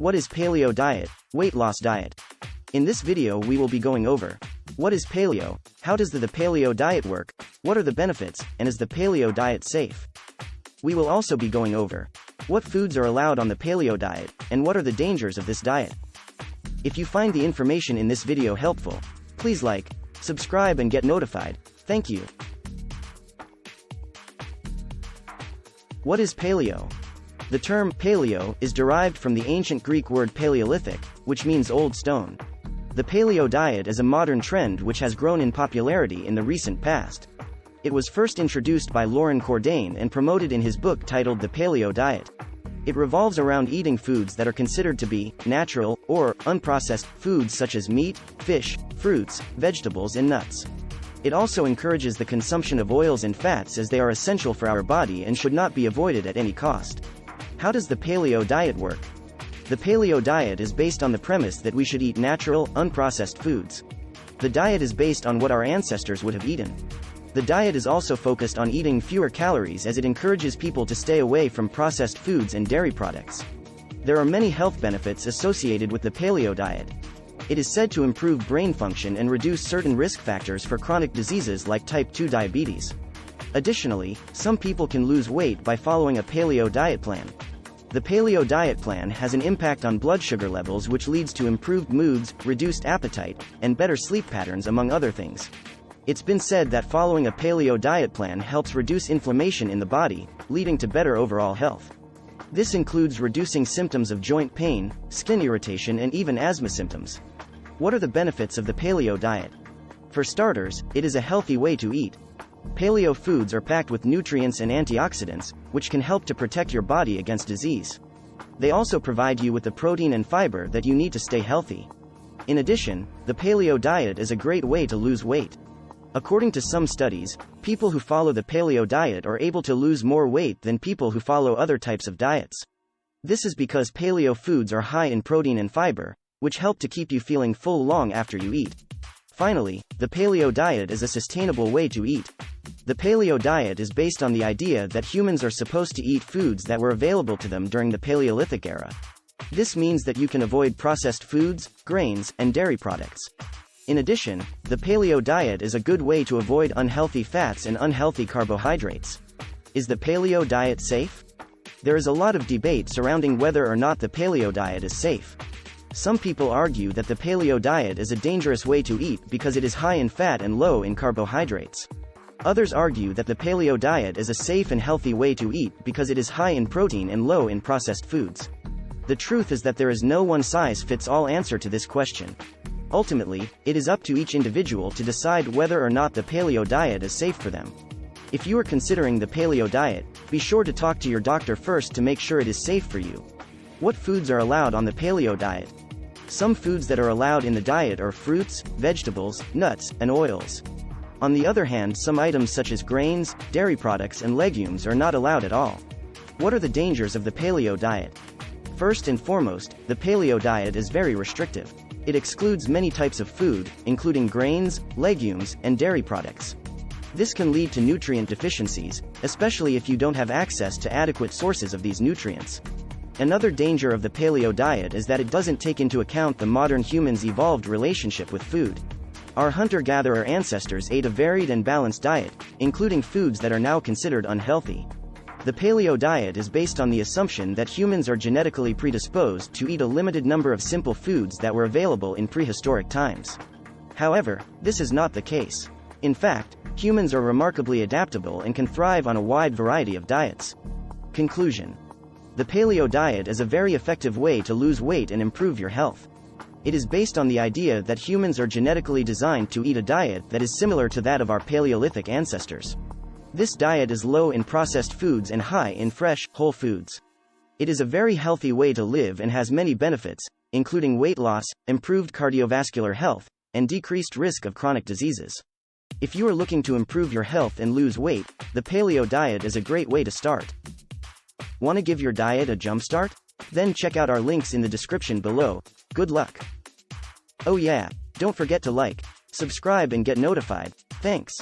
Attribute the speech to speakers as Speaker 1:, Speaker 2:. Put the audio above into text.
Speaker 1: What is Paleo Diet, weight loss diet? In this video we will be going over what is paleo, how does the paleo diet work, what are the benefits, and is the paleo diet safe? We will also be going over what foods are allowed on the paleo diet, and what are the dangers of this diet. If you find the information in this video helpful, please like, subscribe and get notified. Thank you. What is paleo? The term paleo is derived from the ancient Greek word Paleolithic, which means old stone. The paleo diet is a modern trend which has grown in popularity in the recent past. It was first introduced by Loren Cordain and promoted in his book titled The Paleo Diet. It revolves around eating foods that are considered to be natural or unprocessed foods such as meat, fish, fruits, vegetables and nuts. It also encourages the consumption of oils and fats as they are essential for our body and should not be avoided at any cost. How does the paleo diet work? The paleo diet is based on the premise that we should eat natural, unprocessed foods. The diet is based on what our ancestors would have eaten. The diet is also focused on eating fewer calories as it encourages people to stay away from processed foods and dairy products. There are many health benefits associated with the paleo diet. It is said to improve brain function and reduce certain risk factors for chronic diseases like type 2 diabetes. Additionally, some people can lose weight by following a paleo diet plan. The paleo diet plan has an impact on blood sugar levels which leads to improved moods, reduced appetite, and better sleep patterns among other things. It's been said that following a paleo diet plan helps reduce inflammation in the body, leading to better overall health. This includes reducing symptoms of joint pain, skin irritation and even asthma symptoms. What are the benefits of the paleo diet? For starters, it is a healthy way to eat. Paleo foods are packed with nutrients and antioxidants, which can help to protect your body against disease. They also provide you with the protein and fiber that you need to stay healthy. In addition, the paleo diet is a great way to lose weight. According to some studies, people who follow the paleo diet are able to lose more weight than people who follow other types of diets. This is because paleo foods are high in protein and fiber, which help to keep you feeling full long after you eat. Finally, the paleo diet is a sustainable way to eat. The paleo diet is based on the idea that humans are supposed to eat foods that were available to them during the Paleolithic era. This means that you can avoid processed foods, grains, and dairy products. In addition, the paleo diet is a good way to avoid unhealthy fats and unhealthy carbohydrates. Is the paleo diet safe? There is a lot of debate surrounding whether or not the paleo diet is safe. Some people argue that the paleo diet is a dangerous way to eat because it is high in fat and low in carbohydrates. Others argue that the paleo diet is a safe and healthy way to eat because it is high in protein and low in processed foods. The truth is that there is no one-size-fits-all answer to this question. Ultimately, it is up to each individual to decide whether or not the paleo diet is safe for them. If you are considering the paleo diet, be sure to talk to your doctor first to make sure it is safe for you. What foods are allowed on the paleo diet? Some foods that are allowed in the diet are fruits, vegetables, nuts, and oils. On the other hand, some items such as grains, dairy products and legumes are not allowed at all. What are the dangers of the paleo diet? First and foremost, the paleo diet is very restrictive. It excludes many types of food, including grains, legumes, and dairy products. This can lead to nutrient deficiencies, especially if you don't have access to adequate sources of these nutrients. Another danger of the paleo diet is that it doesn't take into account the modern human's evolved relationship with food. Our hunter-gatherer ancestors ate a varied and balanced diet, including foods that are now considered unhealthy. The paleo diet is based on the assumption that humans are genetically predisposed to eat a limited number of simple foods that were available in prehistoric times. However, this is not the case. In fact, humans are remarkably adaptable and can thrive on a wide variety of diets. Conclusion. The paleo diet is a very effective way to lose weight and improve your health. It is based on the idea that humans are genetically designed to eat a diet that is similar to that of our Paleolithic ancestors. This diet is low in processed foods and high in fresh, whole foods. It is a very healthy way to live and has many benefits, including weight loss, improved cardiovascular health, and decreased risk of chronic diseases. If you are looking to improve your health and lose weight, the paleo diet is a great way to start. Want to give your diet a jumpstart? Then check out our links in the description below. Good luck! Oh yeah, don't forget to like, subscribe and get notified. Thanks.